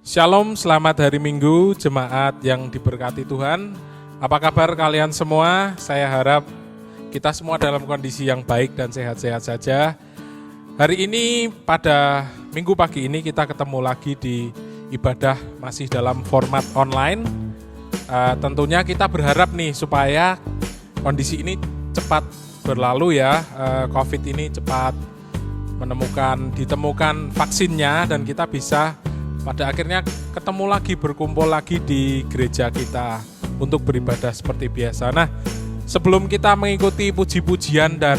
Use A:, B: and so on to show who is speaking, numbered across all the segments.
A: Shalom, selamat hari Minggu, jemaat yang diberkati Tuhan. Apa kabar kalian semua? Saya harap kita semua dalam kondisi yang baik dan sehat-sehat saja. Hari ini, pada Minggu pagi ini kita ketemu lagi di ibadah masih dalam format online. Tentunya kita berharap nih supaya kondisi ini cepat berlalu ya. COVID ini cepat ditemukan vaksinnya dan kita bisa pada akhirnya ketemu lagi, berkumpul lagi di gereja kita untuk beribadah seperti biasa. Nah, sebelum kita mengikuti puji-pujian dan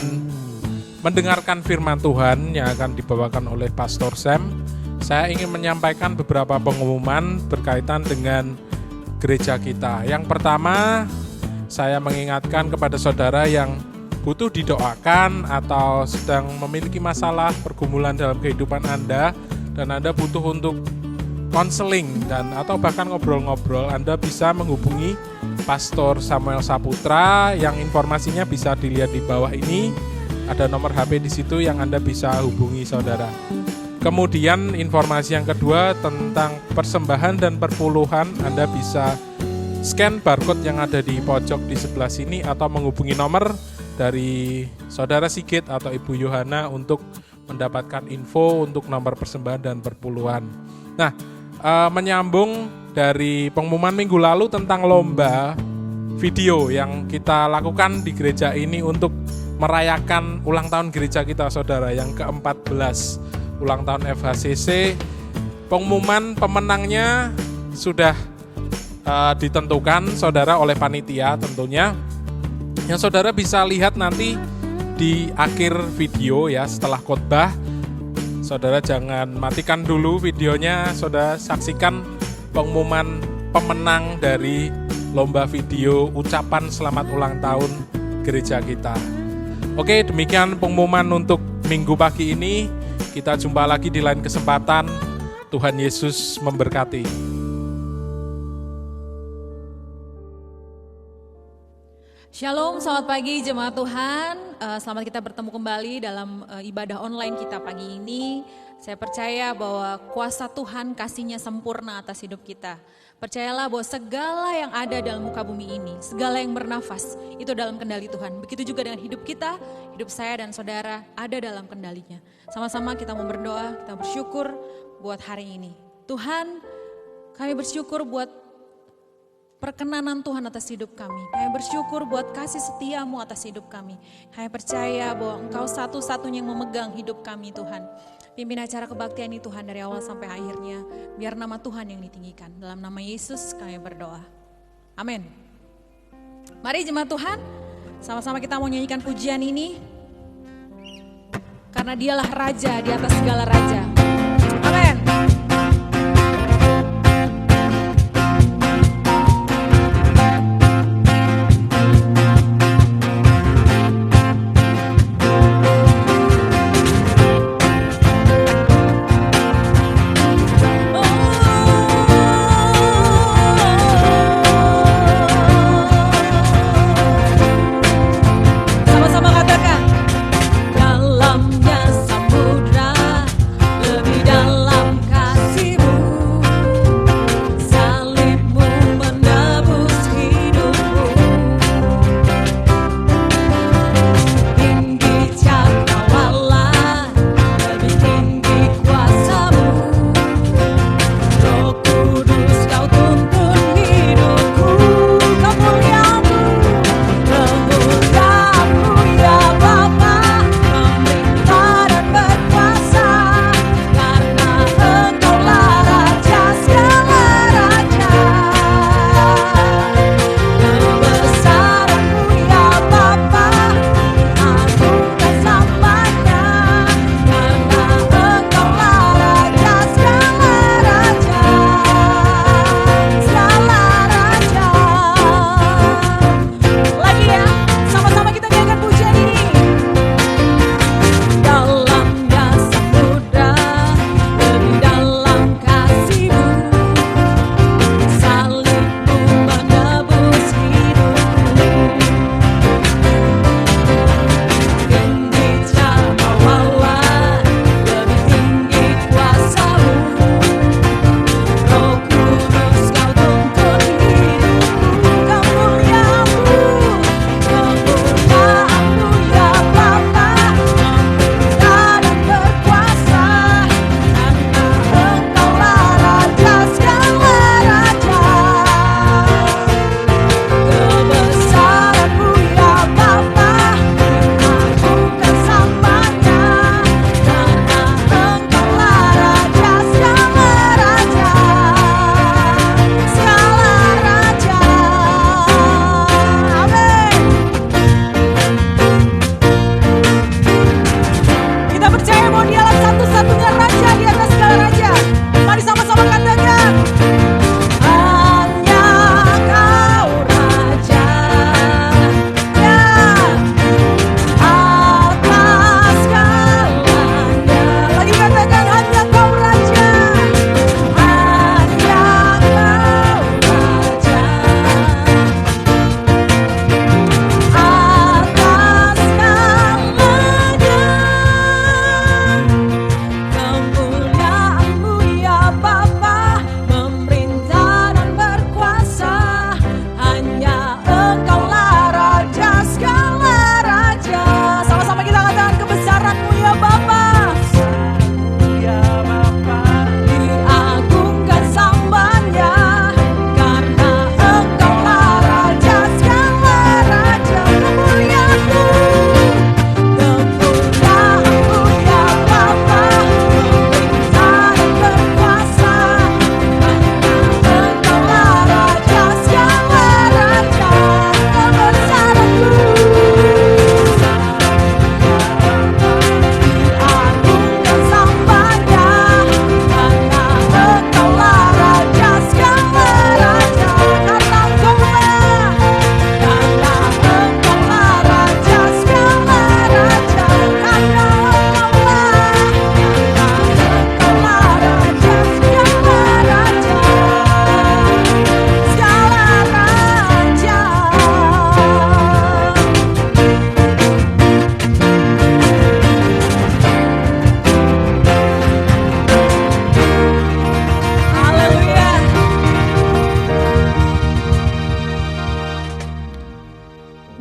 A: mendengarkan firman Tuhan yang akan dibawakan oleh Pastor Sam, saya ingin menyampaikan beberapa pengumuman berkaitan dengan gereja kita. Yang pertama, saya mengingatkan kepada saudara yang butuh didoakan atau sedang memiliki masalah pergumulan dalam kehidupan Anda dan Anda butuh untuk konseling dan atau bahkan ngobrol-ngobrol, Anda bisa menghubungi Pastor Samuel Saputra yang informasinya bisa dilihat di bawah ini. Ada nomor HP di situ yang Anda bisa hubungi saudara. Kemudian informasi yang kedua tentang persembahan dan perpuluhan, Anda bisa scan barcode yang ada di pojok di sebelah sini atau menghubungi nomor dari Saudara Sigit atau Ibu Yohana untuk mendapatkan info untuk nomor persembahan dan perpuluhan. Nah, menyambung dari pengumuman minggu lalu tentang lomba video yang kita lakukan di gereja ini untuk merayakan ulang tahun gereja kita saudara yang ke-14 ulang tahun FHCC. Pengumuman pemenangnya sudah ditentukan saudara oleh panitia tentunya, yang saudara bisa lihat nanti di akhir video ya setelah khotbah. Saudara jangan matikan dulu videonya, saudara saksikan pengumuman pemenang dari lomba video ucapan selamat ulang tahun gereja kita. Oke, demikian pengumuman untuk minggu pagi ini. Kita jumpa lagi di lain kesempatan. Tuhan Yesus memberkati.
B: Shalom, selamat pagi jemaat Tuhan. Selamat kita bertemu kembali dalam ibadah online kita pagi ini. Saya percaya bahwa kuasa Tuhan kasih-Nya sempurna atas hidup kita. Percayalah bahwa segala yang ada dalam muka bumi ini, segala yang bernafas, itu dalam kendali Tuhan. Begitu juga dengan hidup kita, hidup saya dan saudara ada dalam kendalinya. Sama-sama kita mau berdoa, kita bersyukur buat hari ini. Tuhan, kami bersyukur buat perkenanan Tuhan atas hidup kami. Kami bersyukur buat kasih setia-Mu atas hidup kami. Kami percaya bahwa Engkau satu-satunya yang memegang hidup kami Tuhan. Pimpin acara kebaktian ini Tuhan dari awal sampai akhirnya. Biar nama Tuhan yang ditinggikan. Dalam nama Yesus kami berdoa. Amin. Mari jemaat Tuhan, sama-sama kita mau nyanyikan pujian ini. Karena Dialah Raja di atas segala raja. Amin.
C: Dalamnya samudra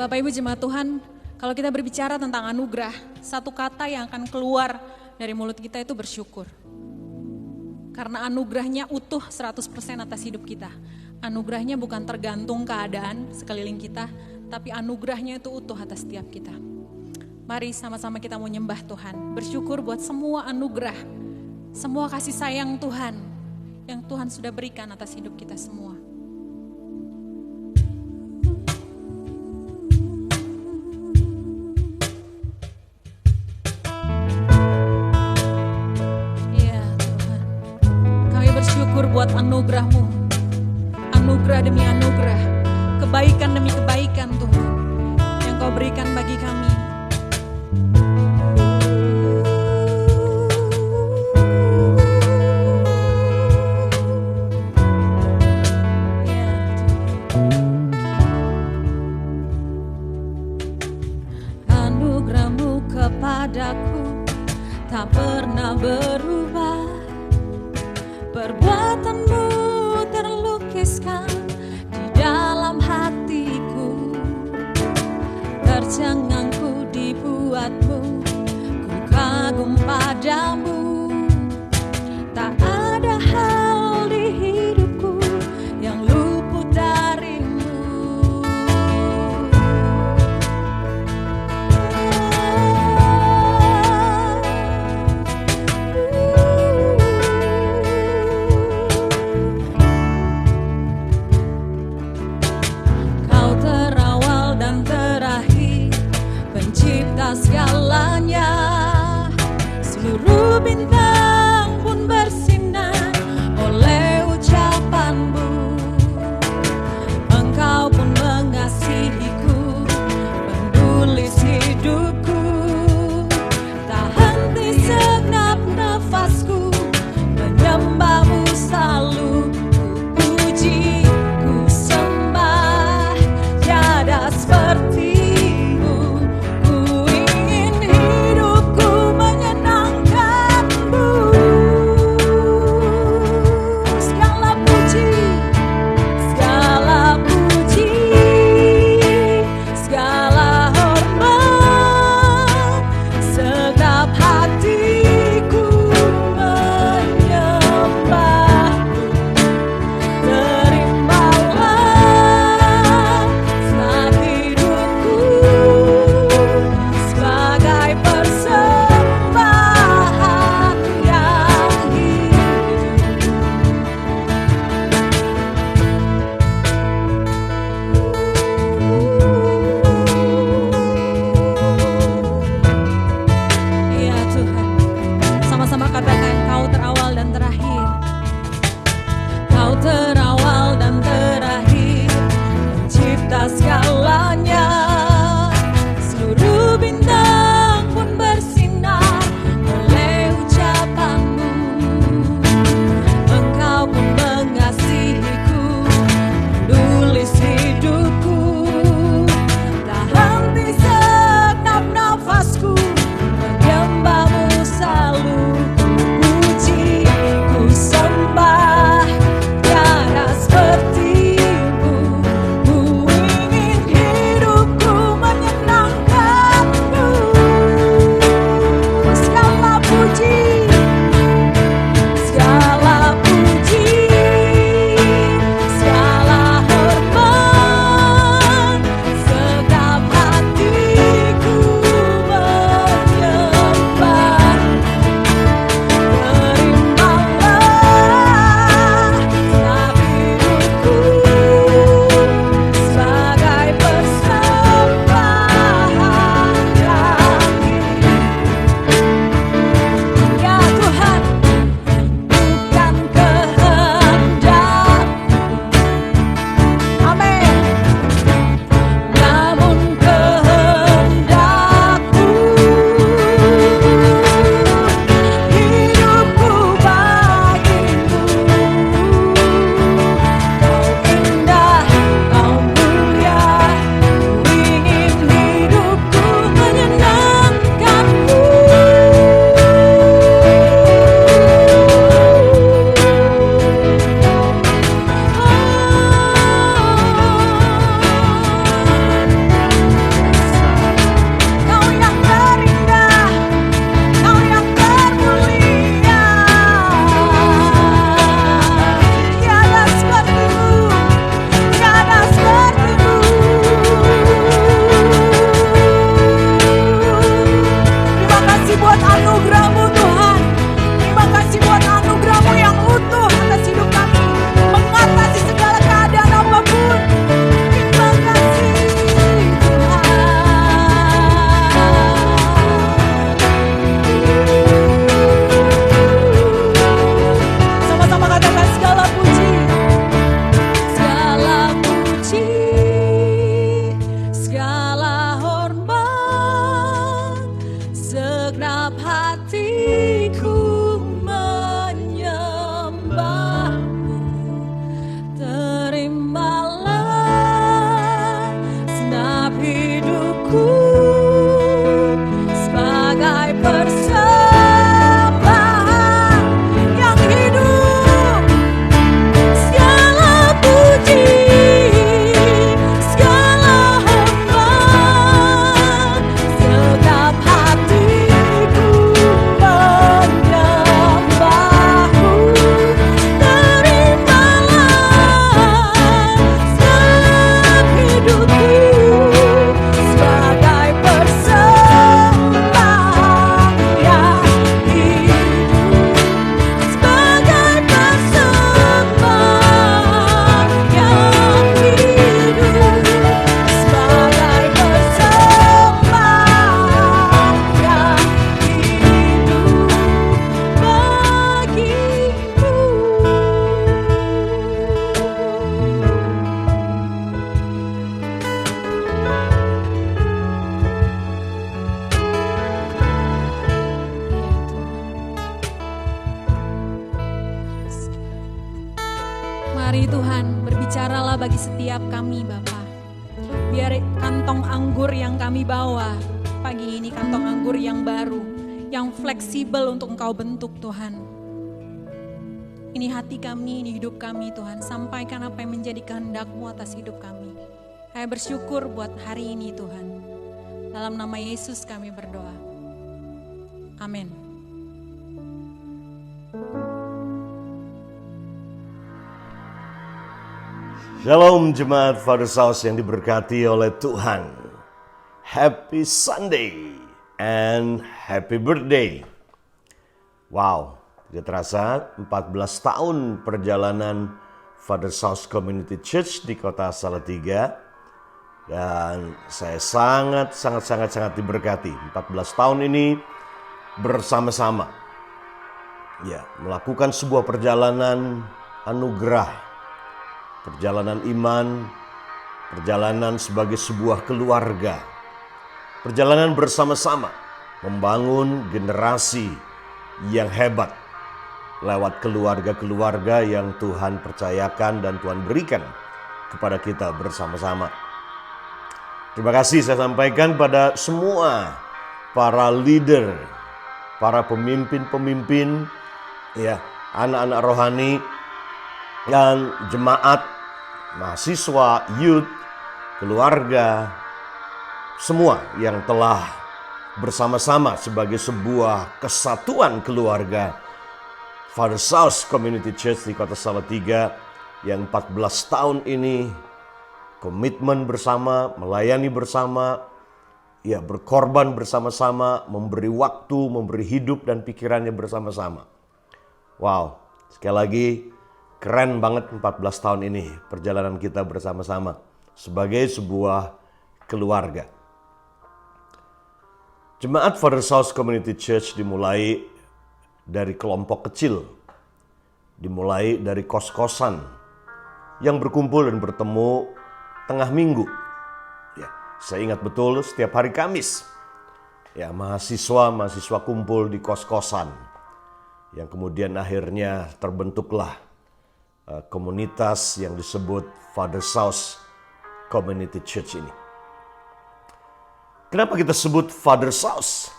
B: Bapak Ibu jemaat Tuhan, kalau kita berbicara tentang anugerah, satu kata yang akan keluar dari mulut kita itu bersyukur. Karena anugerahnya utuh 100% atas hidup kita. Anugerahnya bukan tergantung keadaan sekeliling kita, tapi anugerahnya itu utuh atas setiap kita. Mari sama-sama kita mau nyembah Tuhan, bersyukur buat semua anugerah, semua kasih sayang Tuhan yang Tuhan sudah berikan atas hidup kita semua. Buat anugerah-Mu, anugerah demi anugerah, kebaikan demi kebaikan Tuhan, yang Kau berikan bagi kami. Anugerah-Mu kepadaku tak pernah berubah. Perbuatan-Mu terlukiskan di dalam hatiku. Tercengangku dibuat-Mu, ku kagum padamu. Tak ada hal di hidupku yang luput dari-Mu. Mari Tuhan, berbicaralah bagi setiap kami Bapa. Biar kantong anggur yang kami bawa pagi ini kantong anggur yang baru, yang fleksibel untuk Engkau bentuk Tuhan. Ini hati kami, ini hidup kami Tuhan. Sampaikan apa yang menjadi kehendak-Mu atas hidup kami. Kami bersyukur buat hari ini Tuhan. Dalam nama Yesus kami berdoa. Amin.
C: Shalom jemaat Father's House yang diberkati oleh Tuhan. Happy Sunday and happy birthday. Wow, tidak terasa 14 tahun perjalanan Father's House Community Church di kota Salatiga. Dan saya sangat diberkati. 14 tahun ini bersama-sama. Ya, melakukan sebuah perjalanan anugerah. Perjalanan iman, perjalanan sebagai sebuah keluarga, perjalanan bersama-sama membangun generasi yang hebat lewat keluarga-keluarga yang Tuhan percayakan dan Tuhan berikan kepada kita bersama-sama. Terima kasih saya sampaikan pada semua para leader, para pemimpin-pemimpin, ya, anak-anak rohani, dan jemaat, mahasiswa, youth, keluarga, semua yang telah bersama-sama sebagai sebuah kesatuan keluarga Father's House Community Church di kota Salatiga yang 14 tahun ini komitmen bersama, melayani bersama, ya, berkorban bersama-sama, memberi waktu, memberi hidup dan pikirannya bersama-sama. Wow, sekali lagi keren banget 14 tahun ini perjalanan kita bersama-sama sebagai sebuah keluarga. Jemaat Father's House Community Church dimulai dari kelompok kecil, dimulai dari kos-kosan yang berkumpul dan bertemu tengah minggu. Ya, saya ingat betul setiap hari Kamis, ya, mahasiswa kumpul di kos-kosan, yang kemudian akhirnya terbentuklah komunitas yang disebut Father's House Community Church ini. Kenapa kita sebut Father's House?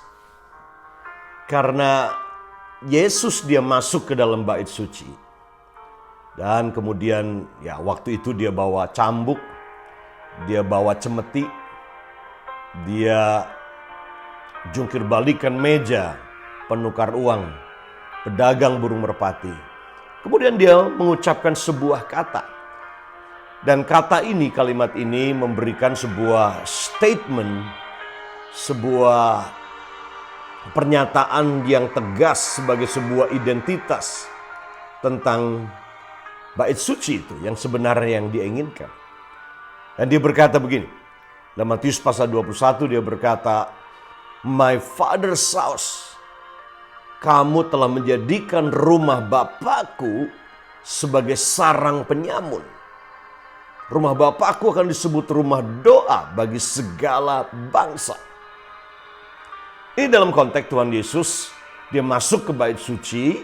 C: Karena Yesus dia masuk ke dalam bait suci. Dan kemudian ya waktu itu dia bawa cambuk, dia bawa cemeti, dia jungkir balikan meja penukar uang, pedagang burung merpati. Kemudian dia mengucapkan sebuah kata. Dan kata ini, kalimat ini memberikan sebuah statement, sebuah pernyataan yang tegas sebagai sebuah identitas tentang bait suci itu yang sebenarnya yang dia inginkan. Dan dia berkata begini, dalam Matius pasal 21 dia berkata, "My Father's house, kamu telah menjadikan rumah Bapakku sebagai sarang penyamun. Rumah Bapakku akan disebut rumah doa bagi segala bangsa." Ini dalam konteks Tuhan Yesus, dia masuk ke bait suci,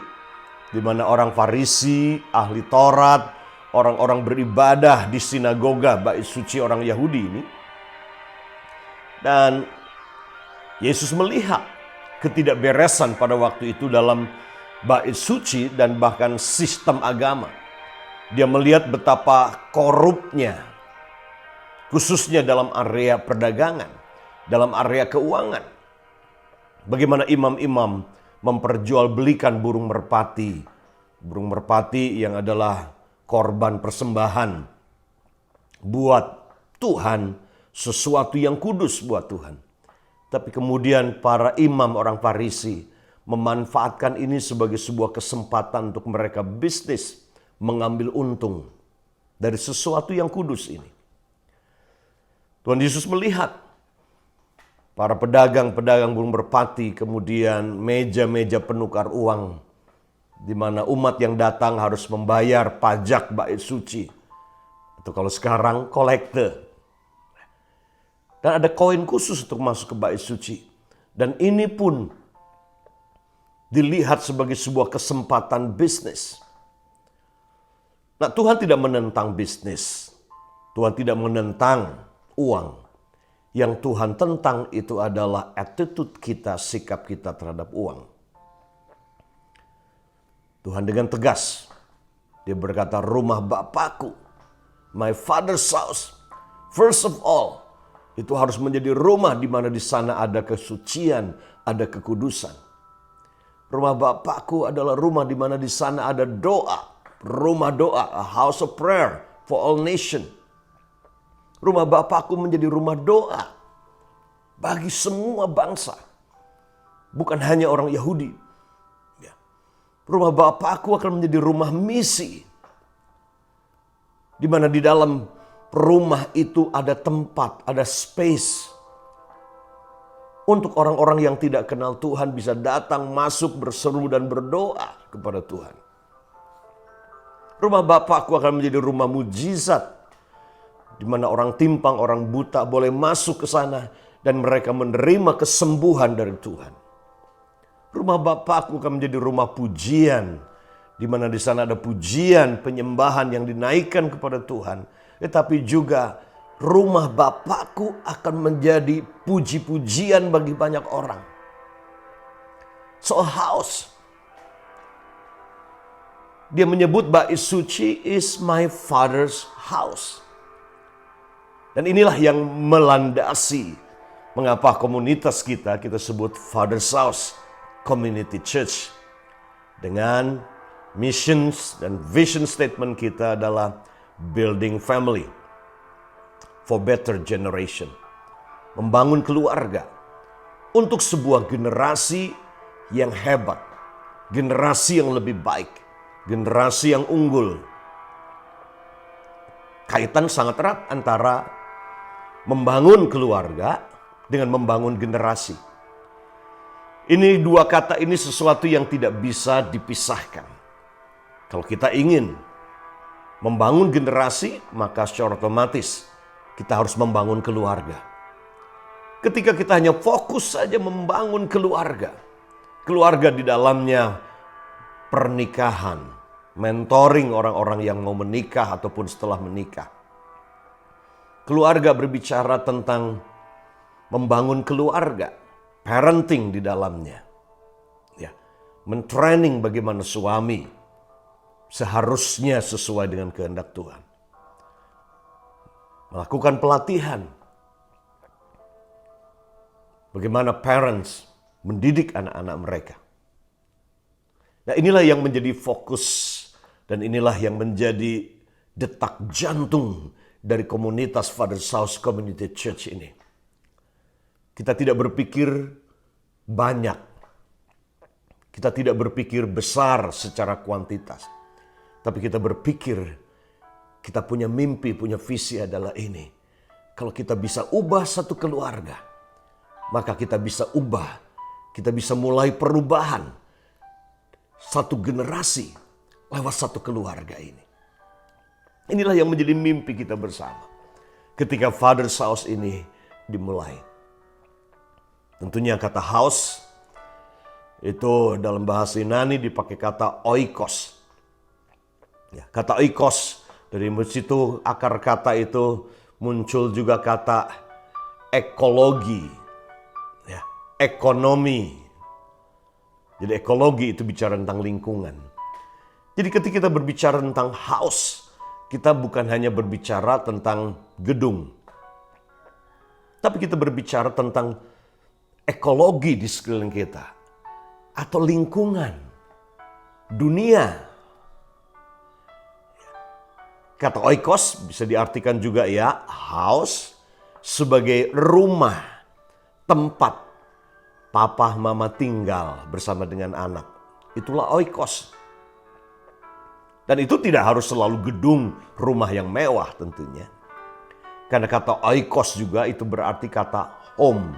C: di mana orang Farisi, ahli Taurat, orang-orang beribadah di sinagoga bait suci orang Yahudi ini. Dan Yesus melihat ketidakberesan pada waktu itu dalam bait suci dan bahkan sistem agama. Dia melihat betapa korupnya, khususnya dalam area perdagangan, dalam area keuangan. Bagaimana imam-imam memperjualbelikan burung merpati yang adalah korban persembahan buat Tuhan, sesuatu yang kudus buat Tuhan. Tapi kemudian para imam orang Farisi memanfaatkan ini sebagai sebuah kesempatan untuk mereka bisnis, mengambil untung dari sesuatu yang kudus ini. Tuhan Yesus melihat para pedagang-pedagang burung merpati, kemudian meja-meja penukar uang, di mana umat yang datang harus membayar pajak bait suci. Atau kalau sekarang kolekte. Dan ada koin khusus untuk masuk ke bait suci. Dan ini pun dilihat sebagai sebuah kesempatan bisnis. Nah, Tuhan tidak menentang bisnis. Tuhan tidak menentang uang. Yang Tuhan tentang itu adalah attitude kita, sikap kita terhadap uang. Tuhan dengan tegas, dia berkata, rumah Bapakku, my father's house, first of all, itu harus menjadi rumah di mana di sana ada kesucian, ada kekudusan. Rumah Bapakku adalah rumah di mana di sana ada doa, rumah doa, a house of prayer for all nation. Rumah Bapakku menjadi rumah doa bagi semua bangsa, bukan hanya orang Yahudi. Rumah Bapakku akan menjadi rumah misi, di mana di dalam rumah itu ada tempat, ada space untuk orang-orang yang tidak kenal Tuhan bisa datang, masuk, berseru dan berdoa kepada Tuhan. Rumah Bapakku akan menjadi rumah mujizat, di mana orang timpang, orang buta boleh masuk ke sana dan mereka menerima kesembuhan dari Tuhan. Rumah Bapakku akan menjadi rumah pujian, di mana di sana ada pujian, penyembahan yang dinaikkan kepada Tuhan. Tetapi juga rumah Bapakku akan menjadi puji-pujian bagi banyak orang. So a house. Dia menyebut Bait Suci is my father's house. Dan inilah yang melandasi mengapa komunitas kita sebut Father's House Community Church. Dengan missions dan vision statement kita adalah building family for better generation. Membangun keluarga untuk sebuah generasi yang hebat, generasi yang lebih baik, generasi yang unggul. Kaitan sangat erat antara membangun keluarga dengan membangun generasi. Ini dua kata ini sesuatu yang tidak bisa dipisahkan. Kalau kita ingin membangun generasi, maka secara otomatis kita harus membangun keluarga. Ketika kita hanya fokus saja membangun keluarga, keluarga di dalamnya pernikahan, mentoring orang-orang yang mau menikah ataupun setelah menikah. Keluarga berbicara tentang membangun keluarga, parenting di dalamnya. Ya, mentraining bagaimana suami seharusnya sesuai dengan kehendak Tuhan. Melakukan pelatihan. Bagaimana parents mendidik anak-anak mereka. Nah, inilah yang menjadi fokus dan inilah yang menjadi detak jantung dari komunitas Father's House Community Church ini. Kita tidak berpikir banyak. Kita tidak berpikir besar secara kuantitas. Tapi kita berpikir, kita punya mimpi, punya visi adalah ini. Kalau kita bisa ubah satu keluarga, maka kita bisa ubah. Kita bisa mulai perubahan satu generasi lewat satu keluarga ini. Inilah yang menjadi mimpi kita bersama. Ketika Father's House ini dimulai. Tentunya kata house itu dalam bahasa Yunani dipakai kata oikos. Ya, kata oikos dari situ akar kata itu muncul juga kata ekologi, ya, ekonomi. Jadi ekologi itu bicara tentang lingkungan. Jadi ketika kita berbicara tentang house, kita bukan hanya berbicara tentang gedung, tapi kita berbicara tentang ekologi di sekeliling kita, atau lingkungan, dunia. Kata oikos bisa diartikan juga ya house sebagai rumah, tempat papa mama tinggal bersama dengan anak. Itulah oikos. Dan itu tidak harus selalu gedung rumah yang mewah tentunya. Karena kata oikos juga itu berarti kata home.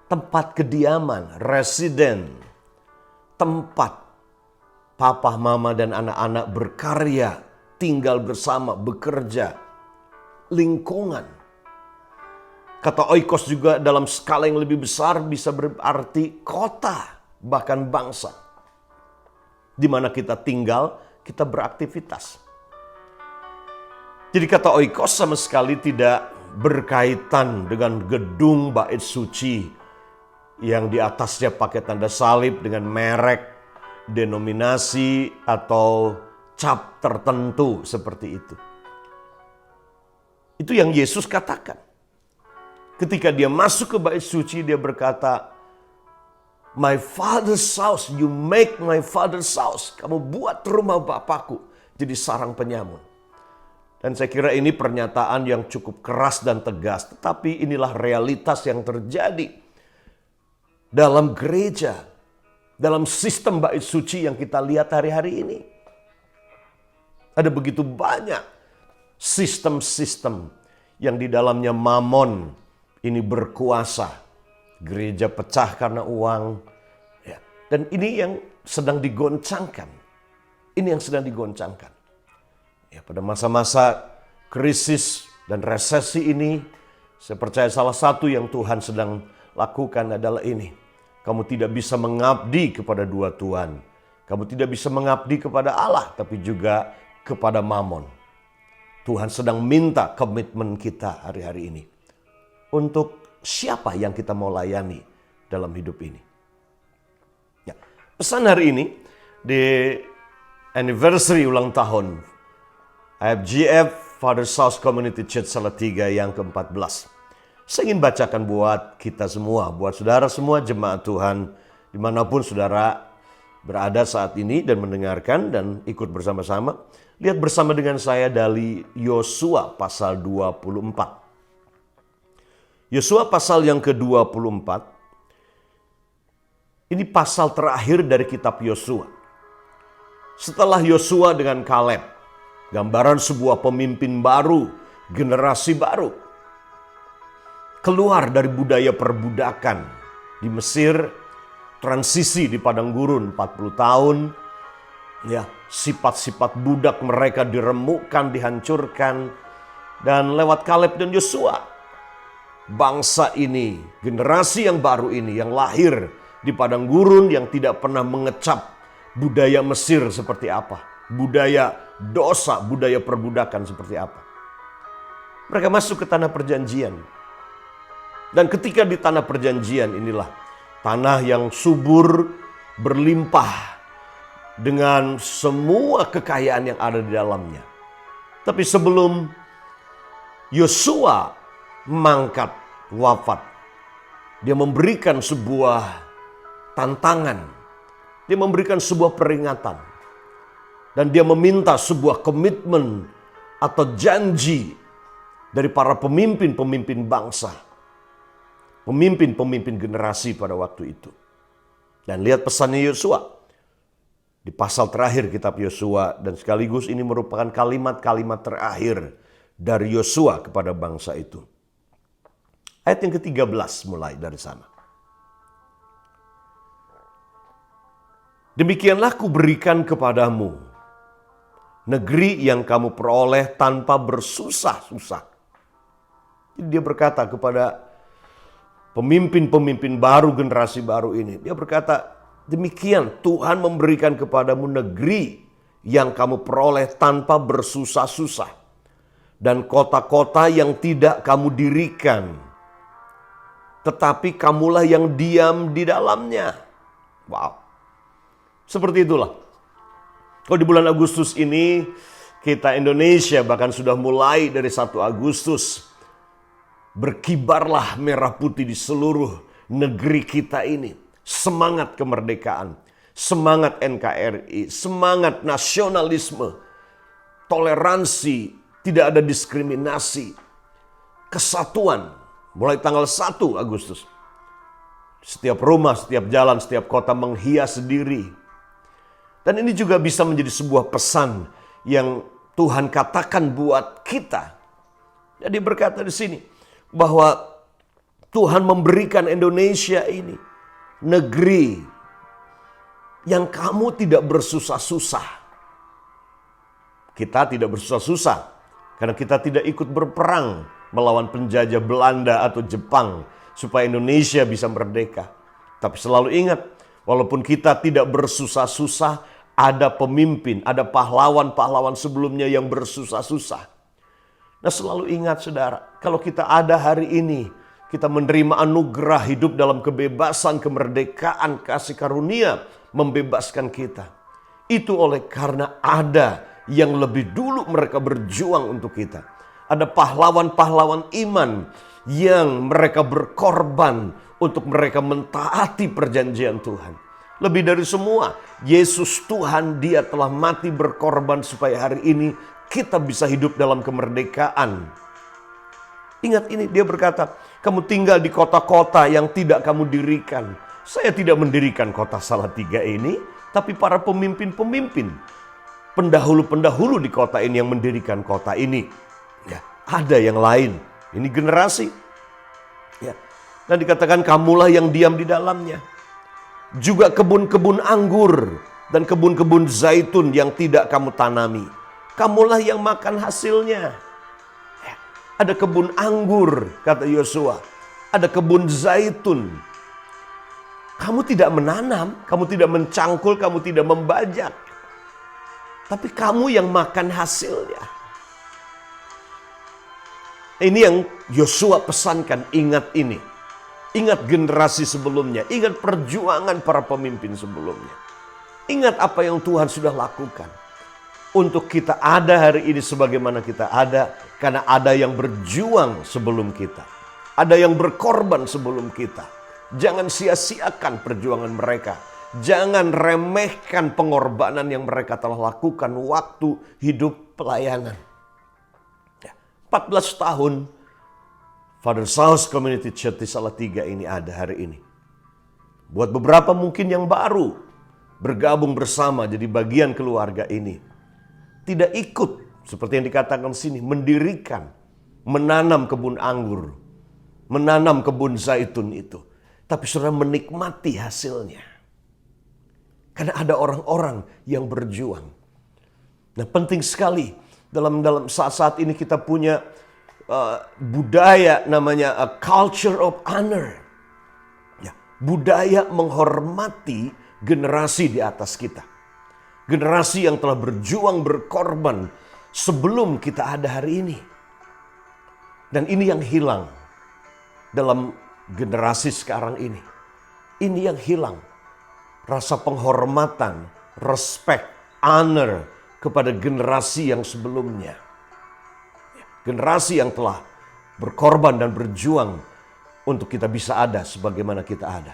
C: Tempat kediaman, residen, tempat papa, mama, dan anak-anak berkarya, tinggal bersama, bekerja, lingkungan. Kata oikos juga dalam skala yang lebih besar bisa berarti kota, bahkan bangsa. Di mana kita tinggal, kita beraktivitas. Jadi kata oikos sama sekali tidak berkaitan dengan gedung bait suci yang di atasnya pakai tanda salib dengan merek, denominasi, atau cap tertentu seperti itu. Itu yang Yesus katakan. Ketika dia masuk ke bait suci, dia berkata, "My father's house, you make my father's house." Kamu buat rumah Bapakku jadi sarang penyamun. Dan saya kira ini pernyataan yang cukup keras dan tegas. Tetapi inilah realitas yang terjadi dalam gereja, dalam sistem bait suci yang kita lihat hari-hari ini. Ada begitu banyak sistem-sistem yang di dalamnya mamon ini berkuasa. Gereja pecah karena uang. Ya. Dan ini yang sedang digoncangkan. Ini yang sedang digoncangkan. Ya, pada masa-masa krisis dan resesi ini, saya percaya salah satu yang Tuhan sedang lakukan adalah ini. Kamu tidak bisa mengabdi kepada dua Tuhan. Kamu tidak bisa mengabdi kepada Allah, tapi juga kepada mamon. Tuhan sedang minta komitmen kita hari-hari ini. Untuk siapa yang kita mau layani dalam hidup ini. Ya, pesan hari ini di anniversary ulang tahun IFGF Father's House Community Church Salatiga yang ke-14. Saya ingin bacakan buat kita semua, buat saudara semua jemaat Tuhan, dimanapun saudara berada saat ini dan mendengarkan dan ikut bersama-sama. Lihat bersama dengan saya dari Yosua pasal 24. Yosua pasal yang ke-24, ini pasal terakhir dari kitab Yosua. Setelah Yosua dengan Kaleb, gambaran sebuah pemimpin baru, generasi baru. Keluar dari budaya perbudakan di Mesir, transisi di padang gurun 40 tahun. Ya, sifat-sifat budak mereka diremukkan, dihancurkan. Dan lewat Kaleb dan Yosua, bangsa ini, generasi yang baru ini, yang lahir di padang gurun, yang tidak pernah mengecap budaya Mesir seperti apa. Budaya dosa, budaya perbudakan seperti apa. Mereka masuk ke tanah perjanjian. Dan ketika di tanah perjanjian inilah tanah yang subur, berlimpah dengan semua kekayaan yang ada di dalamnya. Tapi sebelum Yosua mangkat wafat, dia memberikan sebuah tantangan. Dia memberikan sebuah peringatan. Dan dia meminta sebuah komitmen atau janji dari para pemimpin-pemimpin bangsa. Pemimpin-pemimpin generasi pada waktu itu. Dan lihat pesannya Yosua. Di pasal terakhir kitab Yosua. Dan sekaligus ini merupakan kalimat-kalimat terakhir dari Yosua kepada bangsa itu. Ayat yang ke-13 mulai dari sana. Demikianlah kuberikan kepadamu negeri yang kamu peroleh tanpa bersusah-susah. Jadi dia berkata kepada pemimpin-pemimpin baru, generasi baru ini. Dia berkata, demikian Tuhan memberikan kepadamu negeri yang kamu peroleh tanpa bersusah-susah. Dan kota-kota yang tidak kamu dirikan. Tetapi kamulah yang diam di dalamnya. Wow. Seperti itulah. Kalau di bulan Agustus ini, kita Indonesia bahkan sudah mulai dari 1 Agustus. Berkibarlah merah putih di seluruh negeri kita ini. Semangat kemerdekaan, semangat NKRI, semangat nasionalisme, toleransi, tidak ada diskriminasi, kesatuan. Mulai tanggal 1 Agustus. Setiap rumah, setiap jalan, setiap kota menghias diri. Dan ini juga bisa menjadi sebuah pesan yang Tuhan katakan buat kita. Jadi berkata di sini bahwa Tuhan memberikan Indonesia ini negeri yang kamu tidak bersusah-susah. Kita tidak bersusah-susah karena kita tidak ikut berperang melawan penjajah Belanda atau Jepang supaya Indonesia bisa merdeka. Tapi selalu ingat, walaupun kita tidak bersusah-susah, ada pemimpin, ada pahlawan-pahlawan sebelumnya yang bersusah-susah. Nah, selalu ingat saudara, kalau kita ada hari ini, kita menerima anugerah hidup dalam kebebasan, kemerdekaan, kasih karunia membebaskan kita. Itu oleh karena ada yang lebih dulu mereka berjuang untuk kita. Ada pahlawan-pahlawan iman yang mereka berkorban untuk mereka mentaati perjanjian Tuhan. Lebih dari semua, Yesus Tuhan, Dia telah mati berkorban supaya hari ini kita bisa hidup dalam kemerdekaan. Ingat ini, Dia berkata, kamu tinggal di kota-kota yang tidak kamu dirikan. Saya tidak mendirikan kota Salatiga ini, tapi para pemimpin-pemimpin, pendahulu-pendahulu di kota ini yang mendirikan kota ini. Ya, ada yang lain. Ini generasi. Ya. Dan dikatakan kamulah yang diam di dalamnya. Juga kebun-kebun anggur dan kebun-kebun zaitun yang tidak kamu tanami. Kamulah yang makan hasilnya. Ya. Ada kebun anggur, kata Yosua. Ada kebun zaitun. Kamu tidak menanam, kamu tidak mencangkul, kamu tidak membajak. Tapi kamu yang makan hasilnya. Ini yang Yosua pesankan, ingat ini. Ingat generasi sebelumnya, ingat perjuangan para pemimpin sebelumnya. Ingat apa yang Tuhan sudah lakukan. Untuk kita ada hari ini sebagaimana kita ada, karena ada yang berjuang sebelum kita. Ada yang berkorban sebelum kita. Jangan sia-siakan perjuangan mereka. Jangan remehkan pengorbanan yang mereka telah lakukan waktu hidup pelayanan. 14 tahun Father Saus Community Church di Salatiga ini ada hari ini. Buat beberapa mungkin yang baru bergabung bersama jadi bagian keluarga ini. Tidak ikut seperti yang dikatakan sini, mendirikan, menanam kebun anggur, menanam kebun zaitun itu. Tapi saudara menikmati hasilnya. Karena ada orang-orang yang berjuang. Nah, penting sekali dalam saat-saat ini kita punya budaya namanya a culture of honor. Ya, budaya menghormati generasi di atas kita. Generasi yang telah berjuang, berkorban sebelum kita ada hari ini. Dan ini yang hilang dalam generasi sekarang ini. Ini yang hilang. Rasa penghormatan, respect, honor kepada generasi yang sebelumnya. Generasi yang telah berkorban dan berjuang untuk kita bisa ada sebagaimana kita ada.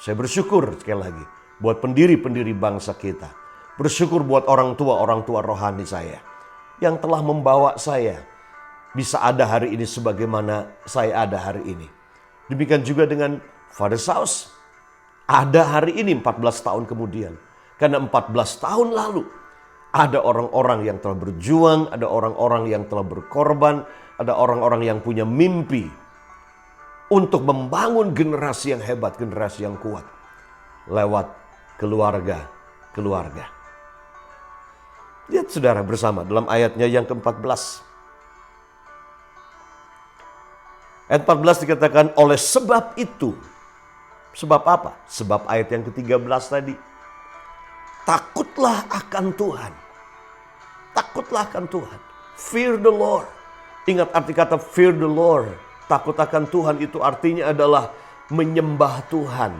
C: Saya bersyukur sekali lagi buat pendiri-pendiri bangsa kita. Bersyukur buat orang tua rohani saya yang telah membawa saya bisa ada hari ini sebagaimana saya ada hari ini. Demikian juga dengan Father Saus. Ada hari ini 14 tahun kemudian. Karena 14 tahun lalu ada orang-orang yang telah berjuang, ada orang-orang yang telah berkorban, ada orang-orang yang punya mimpi untuk membangun generasi yang hebat, generasi yang kuat lewat keluarga-keluarga. Lihat saudara bersama dalam ayatnya yang ke-14. Ayat 14 dikatakan oleh sebab itu. Sebab apa? Sebab ayat yang ke-13 tadi. Takutlah akan Tuhan. Takutlah akan Tuhan. Fear the Lord. Ingat arti kata fear the Lord. Takut akan Tuhan itu artinya adalah menyembah Tuhan.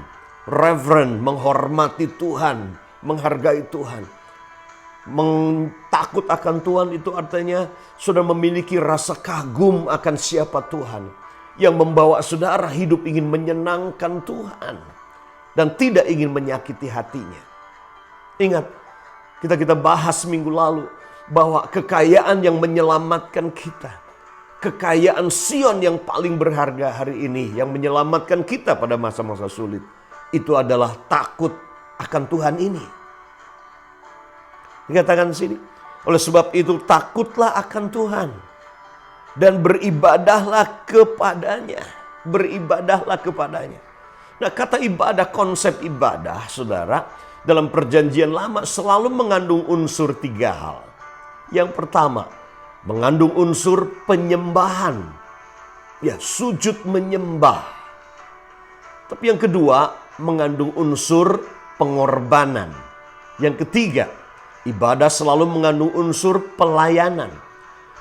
C: Reverend, menghormati Tuhan. Menghargai Tuhan. Takut akan Tuhan itu artinya sudah memiliki rasa kagum akan siapa Tuhan. Yang membawa saudara hidup ingin menyenangkan Tuhan. Dan tidak ingin menyakiti hatinya. Ingat, kita bahas minggu lalu bahwa kekayaan yang menyelamatkan kita, kekayaan Sion yang paling berharga hari ini, yang menyelamatkan kita pada masa-masa sulit, itu adalah takut akan Tuhan ini. Dikatakan di sini, oleh sebab itu takutlah akan Tuhan dan beribadahlah kepadanya. Beribadahlah kepadanya. Nah, kata ibadah, konsep ibadah, saudara, dalam perjanjian lama selalu mengandung unsur 3 hal. Yang pertama, mengandung unsur penyembahan. Ya, sujud menyembah. Tapi yang kedua, mengandung unsur pengorbanan. Yang ketiga, ibadah selalu mengandung unsur pelayanan.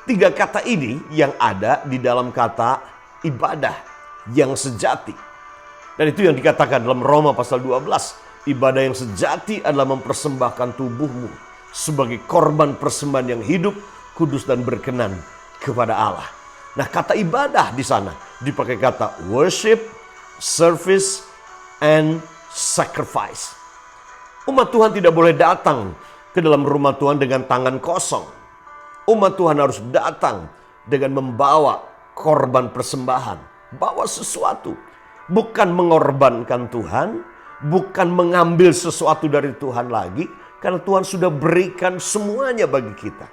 C: Tiga kata ini yang ada di dalam kata ibadah yang sejati. Dan itu yang dikatakan dalam Roma pasal 12. Ibadah yang sejati adalah mempersembahkan tubuhmu sebagai korban persembahan yang hidup, kudus dan berkenan kepada Allah. Nah, kata ibadah di sana dipakai kata worship, service, and sacrifice. Umat Tuhan tidak boleh datang ke dalam rumah Tuhan dengan tangan kosong. Umat Tuhan harus datang dengan membawa korban persembahan. Bawa sesuatu. Bukan mengorbankan Tuhan, bukan mengambil sesuatu dari Tuhan lagi, karena Tuhan sudah berikan semuanya bagi kita.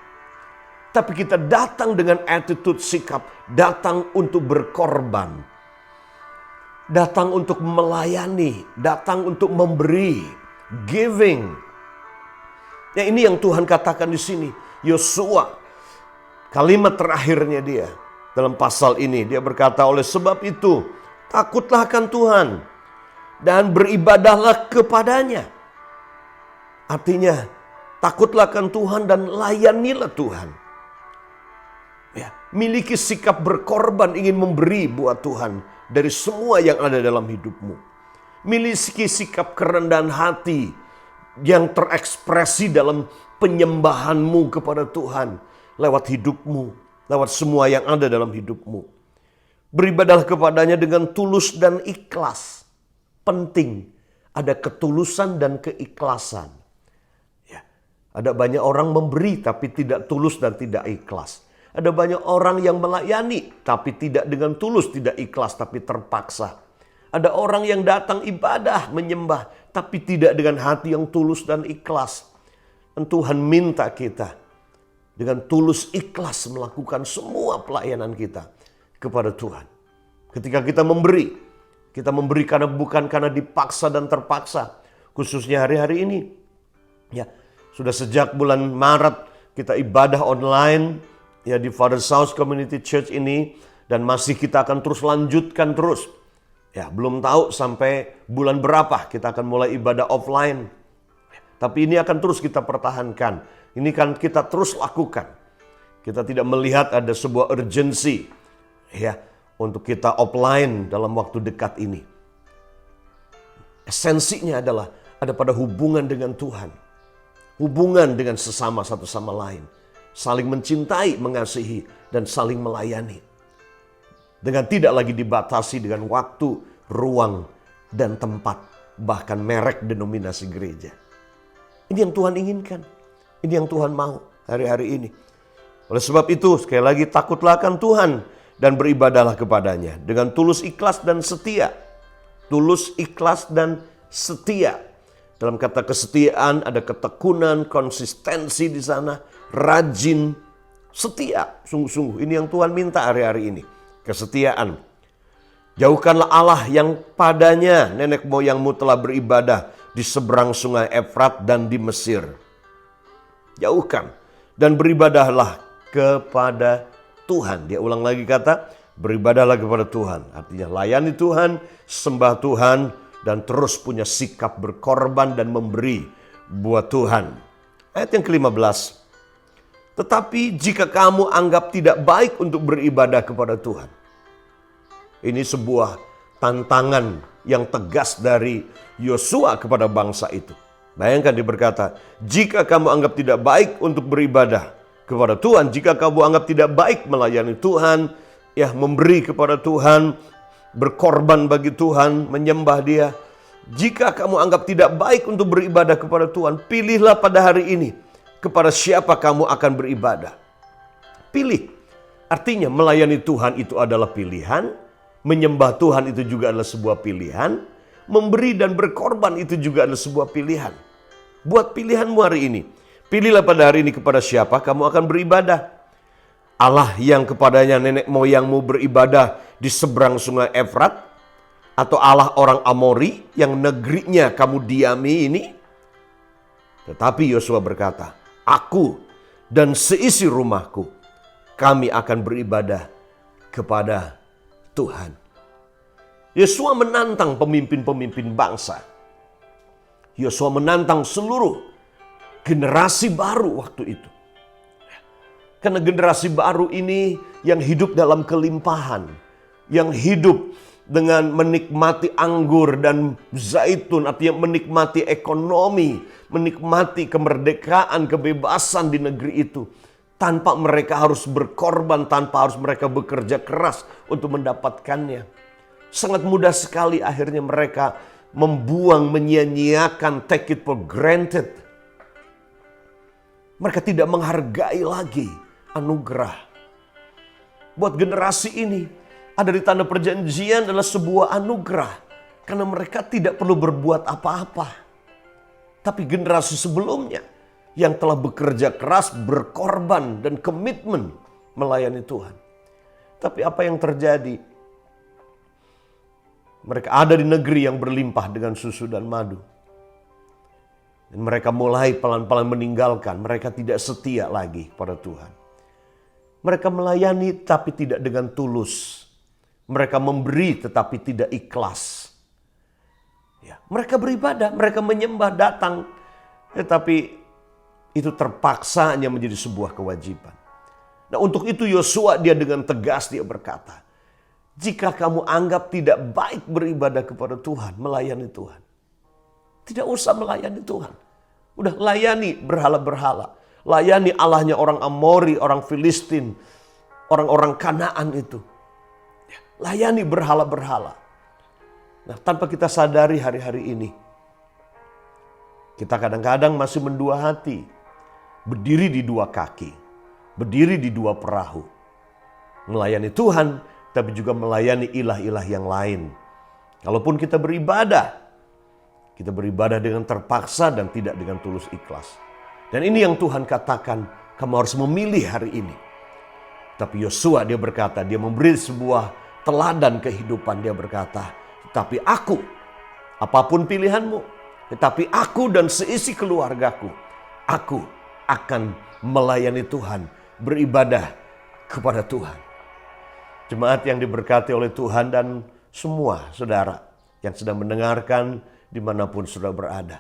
C: Tapi kita datang dengan attitude sikap, datang untuk berkorban, datang untuk melayani, datang untuk memberi, giving. Ya, ini yang Tuhan katakan di sini. Yosua, kalimat terakhirnya dia dalam pasal ini, dia berkata, oleh sebab itu takutlah akan Tuhan dan beribadahlah kepadanya. Artinya, takutlah akan Tuhan dan layanilah Tuhan. Ya, miliki sikap berkorban, ingin memberi buat Tuhan dari semua yang ada dalam hidupmu. Miliki sikap kerendahan hati yang terekspresi dalam penyembahanmu kepada Tuhan lewat hidupmu, lewat semua yang ada dalam hidupmu. Beribadahlah kepadanya dengan tulus dan ikhlas. Penting, ada ketulusan dan keikhlasan. Ya, ada banyak orang memberi tapi tidak tulus dan tidak ikhlas. Ada banyak orang yang melayani tapi tidak dengan tulus, tidak ikhlas tapi terpaksa. Ada orang yang datang ibadah, menyembah tapi tidak dengan hati yang tulus dan ikhlas. Dan Tuhan minta kita dengan tulus ikhlas melakukan semua pelayanan kita kepada Tuhan. Ketika kita memberi karena bukan karena dipaksa dan terpaksa. Khususnya hari-hari ini. Ya, sudah sejak bulan Maret kita ibadah online ya di Father's House Community Church ini, dan masih kita akan terus lanjutkan terus. Ya, belum tahu sampai bulan berapa kita akan mulai ibadah offline. Tapi ini akan terus kita pertahankan. Ini kan kita terus lakukan. Kita tidak melihat ada sebuah urgensi ya untuk kita offline dalam waktu dekat ini. Esensinya adalah ada pada hubungan dengan Tuhan. Hubungan dengan sesama satu sama lain. Saling mencintai, mengasihi, dan saling melayani. Dengan tidak lagi dibatasi dengan waktu, ruang, dan tempat. Bahkan merek denominasi gereja. Ini yang Tuhan inginkan. Ini yang Tuhan mau hari-hari ini. Oleh sebab itu, sekali lagi takutlah akan Tuhan dan beribadahlah kepadanya dengan tulus, ikhlas, dan setia. Tulus, ikhlas, dan setia. Dalam kata kesetiaan ada ketekunan, konsistensi di sana, rajin, setia. Sungguh-sungguh ini yang Tuhan minta hari-hari ini. Kesetiaan. Jauhkanlah Allah yang padanya nenek moyangmu telah beribadah di seberang sungai Efrat dan di Mesir. Jauhkan dan beribadahlah kepada Tuhan. Dia ulang lagi kata, beribadahlah kepada Tuhan. Artinya layani Tuhan, sembah Tuhan, dan terus punya sikap berkorban dan memberi buat Tuhan. Ayat yang ke-15. Tetapi jika kamu anggap tidak baik untuk beribadah kepada Tuhan. Ini sebuah tantangan yang tegas dari Yosua kepada bangsa itu. Bayangkan dia berkata, jika kamu anggap tidak baik untuk beribadah kepada Tuhan, jika kamu anggap tidak baik melayani Tuhan, ya memberi kepada Tuhan, berkorban bagi Tuhan, menyembah Dia. Jika kamu anggap tidak baik untuk beribadah kepada Tuhan, pilihlah pada hari ini kepada siapa kamu akan beribadah. Pilih. Artinya melayani Tuhan itu adalah pilihan, menyembah Tuhan itu juga adalah sebuah pilihan, memberi dan berkorban itu juga adalah sebuah pilihan. Buat pilihanmu hari ini. Pilihlah pada hari ini kepada siapa kamu akan beribadah. Allah yang kepadanya nenek moyangmu beribadah di seberang sungai Efrat, atau Allah orang Amori yang negerinya kamu diami ini. Tetapi Yosua berkata, aku dan seisi rumahku, kami akan beribadah kepada Tuhan. Yosua menantang pemimpin-pemimpin bangsa. Yosua menantang seluruh generasi baru waktu itu. Karena generasi baru ini yang hidup dalam kelimpahan, yang hidup dengan menikmati anggur dan zaitun, artinya menikmati ekonomi, menikmati kemerdekaan, kebebasan di negeri itu. Tanpa mereka harus berkorban, tanpa harus mereka bekerja keras untuk mendapatkannya. Sangat mudah sekali akhirnya mereka membuang, menyia-nyiakan, take it for granted. Mereka tidak menghargai lagi anugerah. Buat generasi ini, ada di tanah perjanjian adalah sebuah anugerah. Karena mereka tidak perlu berbuat apa-apa. Tapi generasi sebelumnya yang telah bekerja keras, berkorban, dan komitmen melayani Tuhan. Tapi apa yang terjadi? Mereka ada di negeri yang berlimpah dengan susu dan madu. Dan mereka mulai pelan-pelan meninggalkan. Mereka tidak setia lagi pada Tuhan. Mereka melayani tapi tidak dengan tulus. Mereka memberi tetapi tidak ikhlas. Ya, mereka beribadah, mereka menyembah, datang. Tetapi itu terpaksa hanya menjadi sebuah kewajiban. Nah, untuk itu Yosua dia dengan tegas dia berkata, jika kamu anggap tidak baik beribadah kepada Tuhan, melayani Tuhan, tidak usah melayani Tuhan. Udah layani berhala-berhala. Layani Allahnya orang Amori, orang Filistin, orang-orang Kanaan itu. Layani berhala-berhala. Nah, tanpa kita sadari hari-hari ini, kita kadang-kadang masih mendua hati. Berdiri di dua kaki. Berdiri di dua perahu. Melayani Tuhan, tapi juga melayani ilah-ilah yang lain. Kalaupun kita beribadah dengan terpaksa dan tidak dengan tulus ikhlas. Dan ini yang Tuhan katakan, kamu harus memilih hari ini. Tapi Yosua dia berkata, dia memberi sebuah teladan kehidupan. Dia berkata, tetapi aku, apapun pilihanmu, tetapi aku dan seisi keluargaku, aku akan melayani Tuhan, beribadah kepada Tuhan. Jemaat yang diberkati oleh Tuhan dan semua saudara yang sedang mendengarkan dimanapun saudara berada.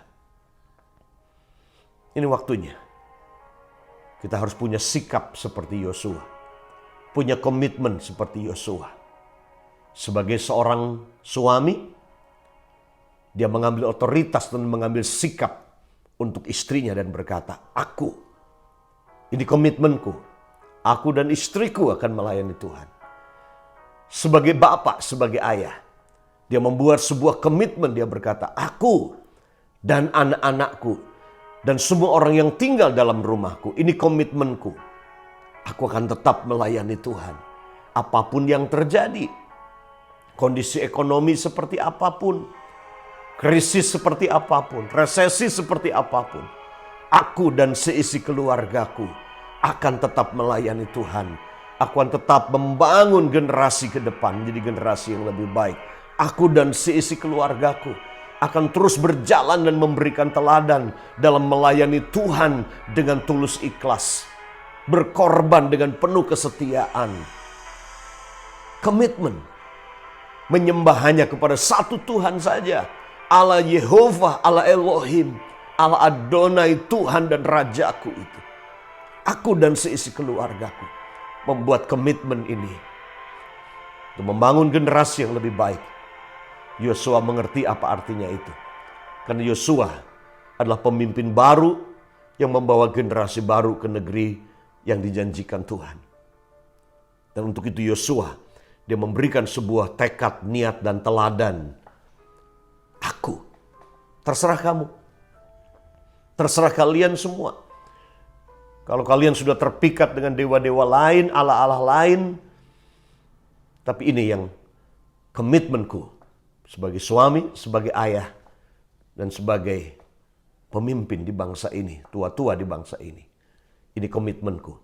C: Ini waktunya. Kita harus punya sikap seperti Yosua. Punya komitmen seperti Yosua. Sebagai seorang suami, dia mengambil otoritas dan mengambil sikap untuk istrinya dan berkata, aku, ini komitmenku. Aku dan istriku akan melayani Tuhan. Sebagai bapak, sebagai ayah, dia membuat sebuah komitmen. Dia berkata, aku dan anak-anakku dan semua orang yang tinggal dalam rumahku, ini komitmenku. Aku akan tetap melayani Tuhan. Apapun yang terjadi, kondisi ekonomi seperti apapun, krisis seperti apapun, resesi seperti apapun, aku dan seisi keluargaku akan tetap melayani Tuhan. Aku akan tetap membangun generasi ke depan menjadi generasi yang lebih baik. Aku dan seisi keluargaku akan terus berjalan dan memberikan teladan dalam melayani Tuhan dengan tulus ikhlas. Berkorban dengan penuh kesetiaan. Komitmen. Menyembah hanya kepada satu Tuhan saja. Allah Yehova, Allah Elohim, Allah Adonai, Tuhan dan Rajaku itu. Aku dan seisi keluargaku membuat komitmen ini untuk membangun generasi yang lebih baik. Yosua mengerti apa artinya itu. Karena Yosua adalah pemimpin baru yang membawa generasi baru ke negeri yang dijanjikan Tuhan. Dan untuk itu Yosua, dia memberikan sebuah tekad, niat, dan teladan. Aku, terserah kamu. Terserah kalian semua. Kalau kalian sudah terpikat dengan dewa-dewa lain, Allah-Allah lain. Tapi ini yang komitmenku. Sebagai suami, sebagai ayah, dan sebagai pemimpin di bangsa ini, tua-tua di bangsa ini. Ini komitmenku.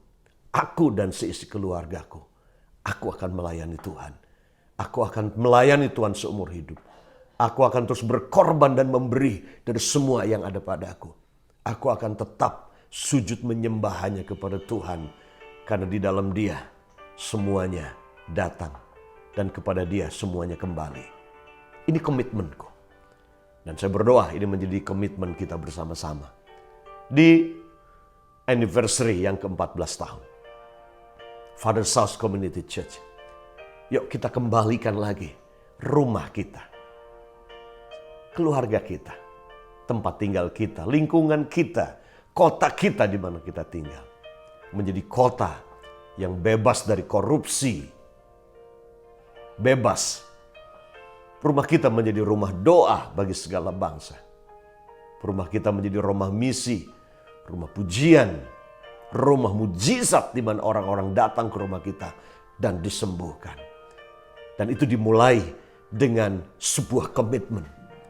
C: Aku dan seisi keluargaku, aku akan melayani Tuhan. Aku akan melayani Tuhan seumur hidup. Aku akan terus berkorban dan memberi dari semua yang ada padaku. Aku akan tetap sujud menyembah hanya kepada Tuhan. Karena di dalam Dia semuanya datang. Dan kepada Dia semuanya kembali. Ini komitmenku. Dan saya berdoa ini menjadi komitmen kita bersama-sama. Di anniversary yang ke-14 tahun. Father's House Community Church. Yuk kita kembalikan lagi rumah kita, keluarga kita, tempat tinggal kita, lingkungan kita, kota kita di mana kita tinggal. Menjadi kota yang bebas dari korupsi, bebas. Rumah kita menjadi rumah doa bagi segala bangsa. Rumah kita menjadi rumah misi, rumah pujian, rumah mujizat di mana orang-orang datang ke rumah kita dan disembuhkan. Dan itu dimulai dengan sebuah komitmen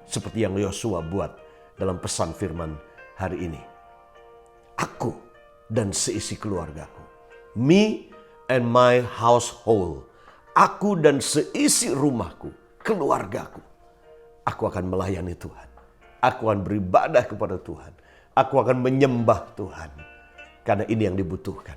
C: seperti yang Yosua buat dalam pesan firman hari ini. Aku dan seisi keluargaku, me and my household, aku dan seisi rumahku, keluargaku, aku akan melayani Tuhan. Aku akan beribadah kepada Tuhan. Aku akan menyembah Tuhan. Karena ini yang dibutuhkan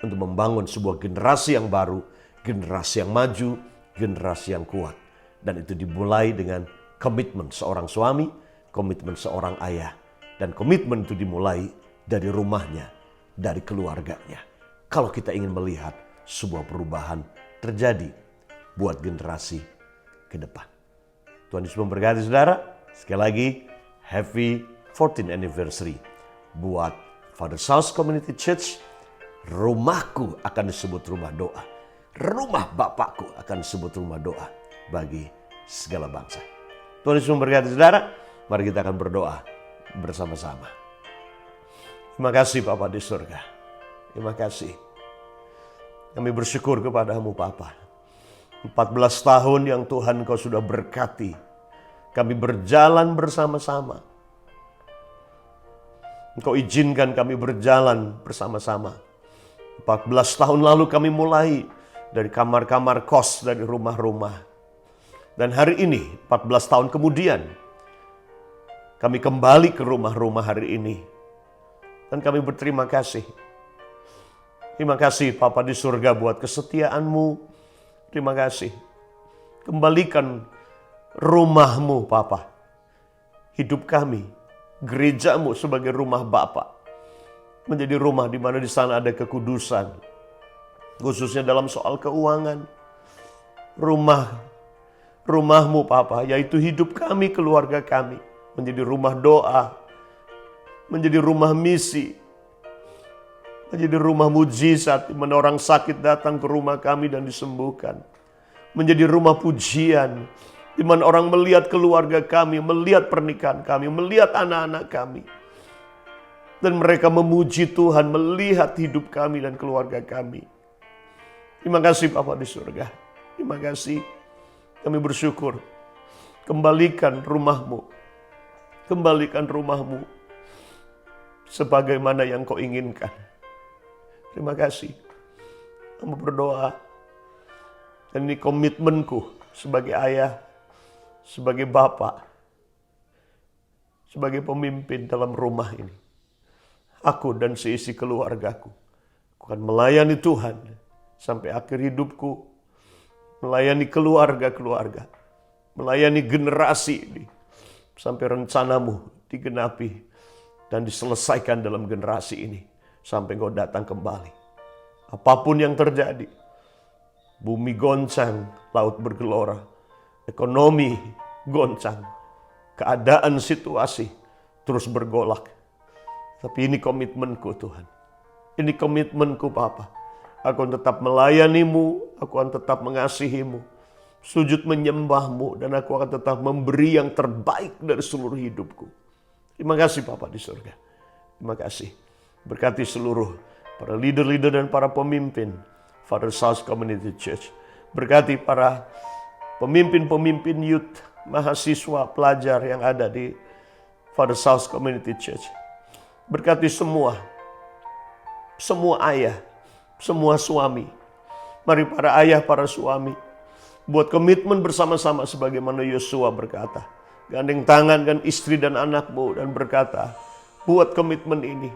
C: untuk membangun sebuah generasi yang baru, generasi yang maju, generasi yang kuat. Dan itu dimulai dengan komitmen seorang suami, komitmen seorang ayah. Dan komitmen itu dimulai dari rumahnya, dari keluarganya. Kalau kita ingin melihat sebuah perubahan terjadi buat generasi ke depan. Tuhan Yesus memberkati saudara. Sekali lagi, happy 14th anniversary buat Father's House Community Church. Rumahku akan disebut rumah doa. Rumah Bapakku akan disebut rumah doa bagi segala bangsa. Tuhan Yesus memberkati saudara. Mari kita akan berdoa bersama-sama. Terima kasih Bapa di surga. Terima kasih. Kami bersyukur kepadamu Bapa. 14 tahun yang Tuhan Kau sudah berkati. Kami berjalan bersama-sama. Engkau izinkan kami berjalan bersama-sama. 14 tahun lalu kami mulai dari kamar-kamar kos, dari rumah-rumah. Dan hari ini, 14 tahun kemudian, kami kembali ke rumah-rumah hari ini. Dan kami berterima kasih. Terima kasih Bapa di surga buat kesetiaan-Mu. Terima kasih. Kembalikan rumah-Mu Bapa. Hidup kami, gereja-Mu sebagai rumah Bapa. Menjadi rumah di mana di sana ada kekudusan. Khususnya dalam soal keuangan. Rumah-Mu Bapa, yaitu hidup kami, keluarga kami. Menjadi rumah doa. Menjadi rumah misi. Menjadi rumah mujizat di mana orang sakit datang ke rumah kami dan disembuhkan. Menjadi rumah pujian di mana orang melihat keluarga kami, melihat pernikahan kami, melihat anak-anak kami. Dan mereka memuji Tuhan, melihat hidup kami dan keluarga kami. Terima kasih Bapa di surga. Terima kasih. Kami bersyukur. Kembalikan rumah-Mu. Kembalikan rumah-Mu sebagaimana yang Kau inginkan. Terima kasih. Kami berdoa. Dan ini komitmenku sebagai ayah, sebagai bapak, sebagai pemimpin dalam rumah ini. Aku dan seisi keluargaku akan melayani Tuhan sampai akhir hidupku. Melayani keluarga-keluarga. Melayani generasi ini. Sampai rencana-Mu digenapi dan diselesaikan dalam generasi ini. Sampai Engkau datang kembali. Apapun yang terjadi. Bumi goncang, laut bergelora. Ekonomi goncang. Keadaan situasi terus bergolak. Tapi ini komitmenku Tuhan. Ini komitmenku Bapa. Aku akan tetap melayani-Mu. Aku akan tetap mengasihi-Mu. Sujud menyembah-Mu. Dan aku akan tetap memberi yang terbaik dari seluruh hidupku. Terima kasih Bapa di surga. Terima kasih. Berkati seluruh para leader-leader dan para pemimpin Father's House Community Church. Berkati para pemimpin-pemimpin youth, mahasiswa, pelajar yang ada di Father's House Community Church. Berkati semua ayah, semua suami. Mari para ayah, para suami, buat komitmen bersama-sama sebagaimana Yosua berkata. Gandeng tangan kan istri dan anakmu dan berkata, buat komitmen ini.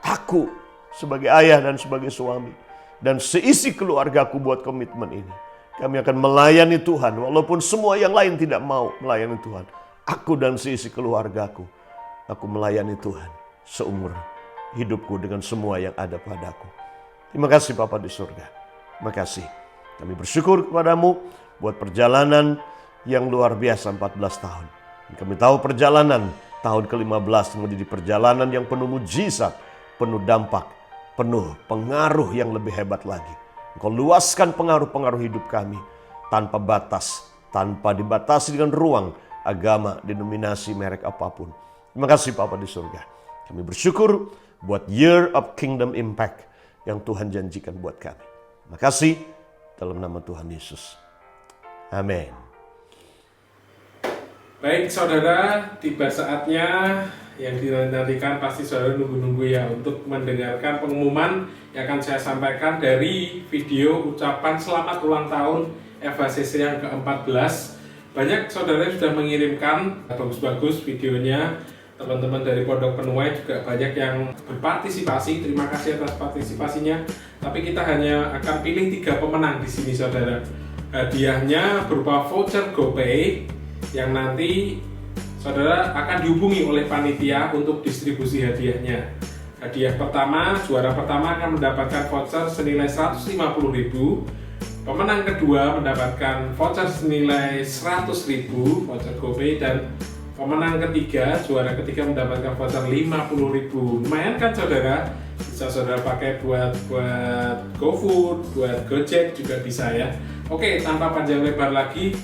C: Aku sebagai ayah dan sebagai suami dan seisi keluargaku buat komitmen ini. Kami akan melayani Tuhan walaupun semua yang lain tidak mau melayani Tuhan. Aku dan seisi keluargaku, aku melayani Tuhan seumur hidupku dengan semua yang ada padaku. Terima kasih Bapa di surga. Makasih. Kami bersyukur kepadamu buat perjalanan yang luar biasa 14 tahun. Dan kami tahu perjalanan tahun ke-15 menjadi perjalanan yang penuh mujizat, penuh dampak, penuh pengaruh yang lebih hebat lagi. Engkau luaskan pengaruh-pengaruh hidup kami tanpa batas, tanpa dibatasi dengan ruang, agama, denominasi, merek apapun. Terima kasih Bapa di surga. Kami bersyukur buat Year of Kingdom Impact yang Tuhan janjikan buat kami. Terima kasih dalam nama Tuhan Yesus. Amin.
A: Baik saudara, tiba saatnya yang dinantikan pasti saudara nunggu-nunggu ya untuk mendengarkan pengumuman yang akan saya sampaikan dari video ucapan selamat ulang tahun FHCC yang ke-14. Banyak saudara sudah mengirimkan bagus-bagus videonya. Teman-teman dari Pondok Penuai juga banyak yang berpartisipasi. Terima kasih atas partisipasinya. Tapi kita hanya akan pilih 3 pemenang di sini saudara. Hadiahnya berupa voucher GoPay yang nanti saudara akan dihubungi oleh panitia untuk distribusi hadiahnya. Hadiah pertama, juara pertama akan mendapatkan voucher senilai 150.000. Pemenang kedua mendapatkan voucher senilai 100.000 voucher GoPay, dan pemenang ketiga, juara ketiga mendapatkan voucher 50.000. Lumayan kan saudara? Bisa saudara pakai buat GoFood, buat Gojek juga bisa ya. Oke, tanpa panjang lebar lagi,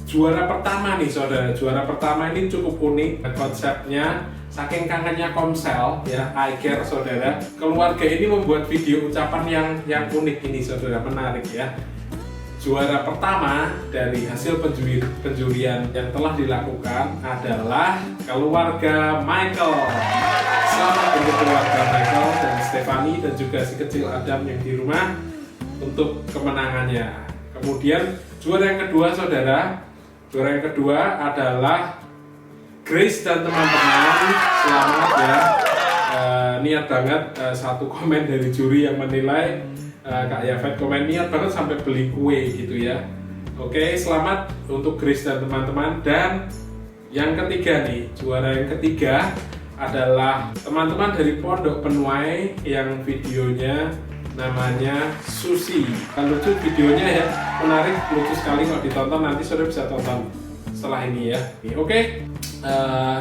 A: juara pertama nih saudara. Juara pertama ini cukup unik konsepnya. Saking kangennya Komsel ya, iCare saudara. Keluarga ini membuat video ucapan yang unik ini saudara, menarik ya. Juara pertama dari hasil penjurian yang telah dilakukan adalah keluarga Michael. Selamat untuk keluarga Michael dan Stephanie dan juga si kecil Adam yang di rumah untuk kemenangannya. Kemudian juara yang kedua saudara, juara yang kedua adalah Grace dan teman-teman. Selamat ya. Niat banget satu komen dari juri yang menilai. Kak Yafet komen niat banget sampai beli kue gitu ya. Oke, selamat untuk Grace dan teman-teman. Dan yang ketiga nih, juara yang ketiga adalah teman-teman dari Pondok Penuai yang videonya namanya Susi. Lucu videonya ya, menarik, lucu sekali kalau ditonton. Nanti saudara bisa tonton setelah ini ya. Oke,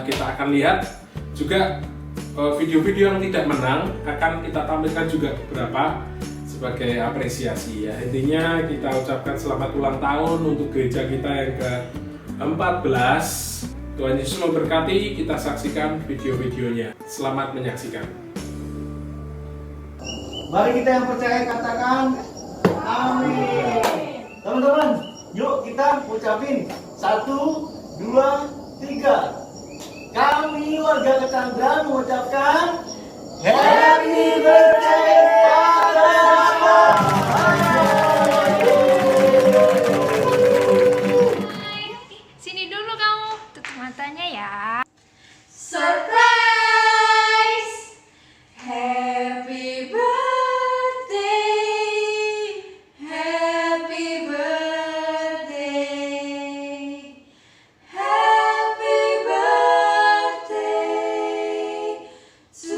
A: kita akan lihat juga video-video yang tidak menang akan kita tampilkan juga beberapa sebagai apresiasi ya. Intinya kita ucapkan selamat ulang tahun untuk gereja kita yang ke-14. Tuhan Yesus memberkati. Kita saksikan video-videonya. Selamat menyaksikan.
D: Mari kita yang percaya katakan amin. Teman-teman, yuk kita ucapin 1, 2, 3. Kami warga Ketangga mengucapkan Happy Birthday Father.
E: Sini dulu kamu, tutup matanya ya.
F: Surprise! Happy birthday, happy birthday, happy birthday to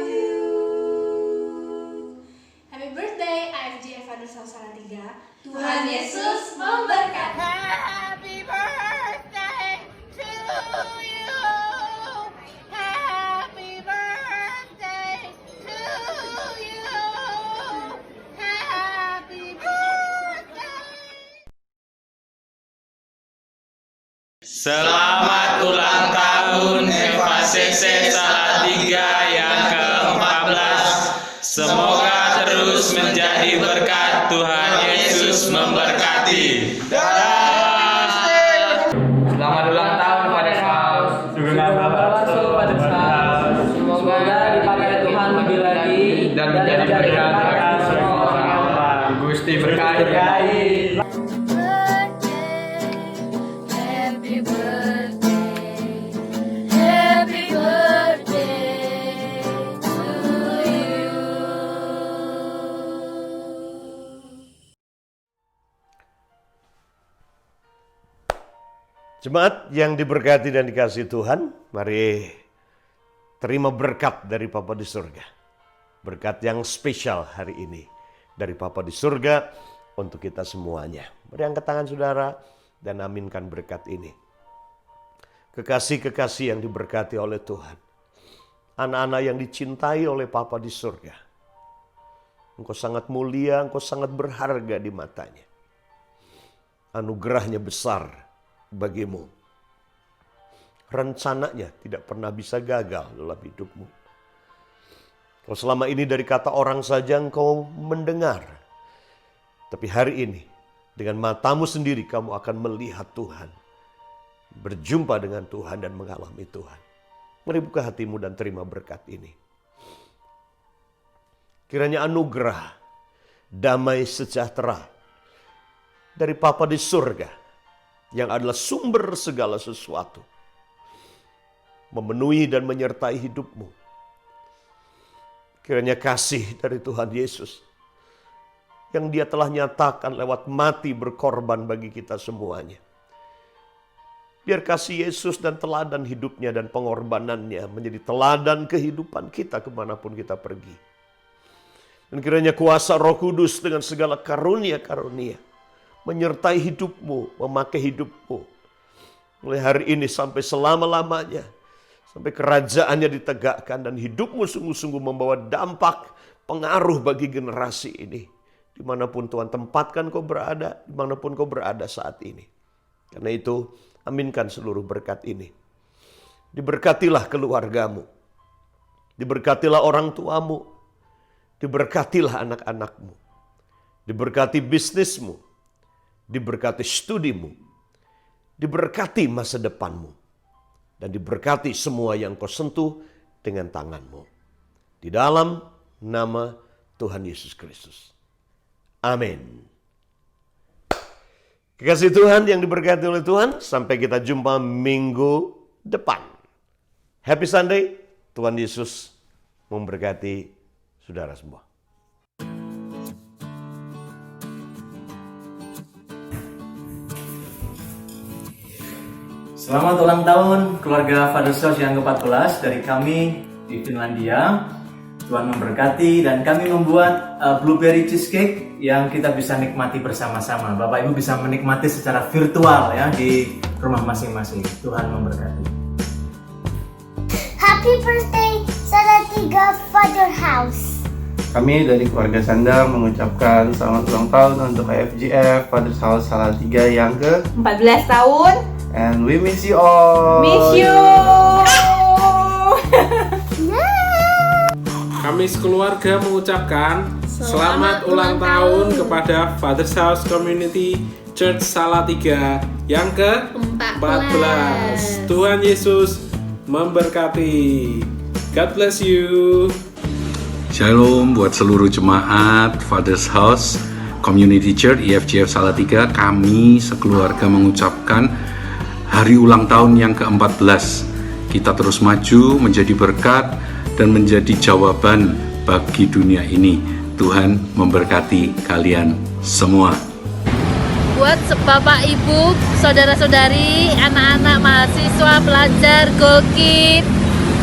F: you. Happy birthday AFJ Father Salatiga. Tuhan Yesus memberkati.
E: Happy birthday to you. Happy birthday to you. Happy birthday.
G: Selamat ulang tahun FHCC Salatiga yang ke-14. Semoga terus menjadi berkat. Tuhan Yesus memberkati.
H: Selamat ulang tahun pada Saus. Semoga dipakai Tuhan lebih lagi dan menjadi berkat bagi semua orang. Gusti berkahi.
F: Happy birthday, happy birthday to you.
C: Jemaat yang diberkati dan dikasihi Tuhan, mari terima berkat dari Bapa di surga. Berkat yang spesial hari ini. dari Bapa di surga untuk kita semuanya. Beri angkat tangan saudara dan aminkan berkat ini. Kekasih-kekasih yang diberkati oleh Tuhan. Anak-anak yang dicintai oleh Bapa di surga. Engkau sangat mulia, engkau sangat berharga di matanya. Anugerahnya besar bagimu. Rencananya tidak pernah bisa gagal dalam hidupmu. Kalau selama ini dari kata orang saja engkau mendengar. Tapi hari ini dengan matamu sendiri kamu akan melihat Tuhan. Berjumpa dengan Tuhan dan mengalami Tuhan. Mari buka hatimu dan terima berkat ini. Kiranya anugerah, damai sejahtera dari Bapa di surga yang adalah sumber segala sesuatu memenuhi dan menyertai hidupmu. Kiranya kasih dari Tuhan Yesus yang Dia telah nyatakan lewat mati berkorban bagi kita semuanya. Biar kasih Yesus dan teladan hidupnya dan pengorbanannya menjadi teladan kehidupan kita kemanapun kita pergi. Dan kiranya kuasa Roh Kudus dengan segala karunia-karunia menyertai hidupmu, memakai hidupmu. Mulai hari ini sampai selama-lamanya. Sampai kerajaannya ditegakkan dan hidupmu sungguh-sungguh membawa dampak pengaruh bagi generasi ini. Dimanapun Tuhan tempatkan kau berada, dimanapun kau berada saat ini. Karena itu, aminkan seluruh berkat ini. Diberkatilah keluargamu. Diberkatilah orang tuamu. Diberkatilah anak-anakmu. Diberkati bisnismu. Diberkati studimu. Diberkati masa depanmu. Dan diberkati semua yang kau sentuh dengan tanganmu. Di dalam nama Tuhan Yesus Kristus. Amin. Kekasih Tuhan yang diberkati oleh Tuhan, sampai kita jumpa minggu depan. Happy Sunday, Tuhan Yesus memberkati saudara semua.
H: Selamat ulang tahun keluarga Father's House yang ke-14 dari kami di Finlandia. Tuhan memberkati dan kami membuat blueberry cheesecake yang kita bisa nikmati bersama-sama. Bapak Ibu bisa menikmati secara virtual ya di rumah masing-masing. Tuhan memberkati.
F: Happy birthday Salatiga Father House.
I: Kami dari keluarga Sandang mengucapkan selamat ulang tahun untuk IFGF Father's House Salatiga yang
E: ke-14 tahun.
I: And we miss you all.
E: Miss you.
A: Kami sekeluarga mengucapkan selamat ulang tahun kepada Father's House Community Church Salatiga yang ke-14. Tuhan Yesus memberkati. God bless you.
J: Shalom buat seluruh jemaat Father's House Community Church IFGF Salatiga. Kami sekeluarga mengucapkan hari ulang tahun yang ke-14. Kita terus maju menjadi berkat dan menjadi jawaban bagi dunia ini. Tuhan memberkati kalian semua.
K: Buat Bapak Ibu, saudara-saudari, anak-anak mahasiswa, pelajar, Golkid,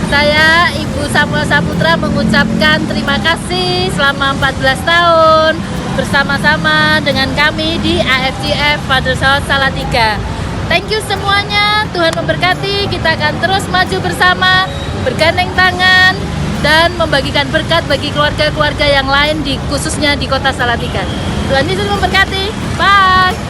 K: saya Ibu Samuel Saputra mengucapkan terima kasih selama 14 tahun bersama-sama dengan kami di AFGF Father's House Salatiga. Thank you semuanya, Tuhan memberkati, kita akan terus maju bersama, bergandeng tangan, dan membagikan berkat bagi keluarga-keluarga yang lain, khususnya di kota Salatiga. Tuhan Yesus memberkati, bye!